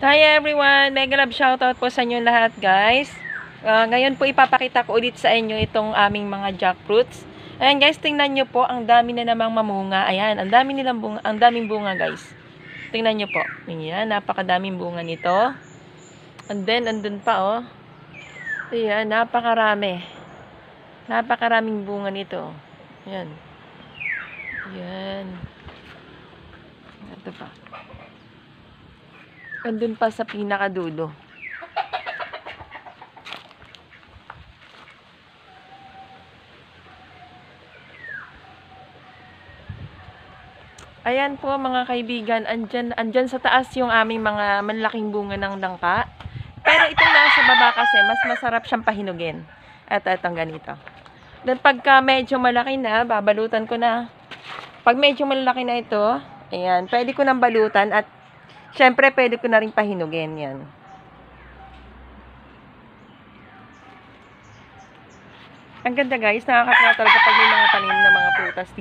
Hi everyone! Mega love shoutout po sa inyo lahat guys. Ngayon po ipapakita ko ulit sa inyo itong aming mga jackfruits. Ayan guys, tingnan nyo po, ang dami na namang mamunga. Ayan, ang daming bunga guys. Tingnan nyo po. Ayan, napakadaming bunga nito. And then, andun pa oh. Ayan, napakarami. Napakaraming bunga nito. Ayan. Ayan. Ito pa. Andun pa sa pinakadulo. Ayan po mga kaibigan, andyan sa taas yung aming mga malaking bunga ng langka. Pero itong nasa baba kasi, mas masarap siyang pahinugin. At itong ganito. Then pagka medyo malaki na, babalutan ko na. Pag medyo malaki na ito, ayan, pwede ko nang balutan at syempre pwede ko na rin pahinugin yan. Ang ganda guys, nakakatuwa talaga pag may mga tanim na mga prutas dito.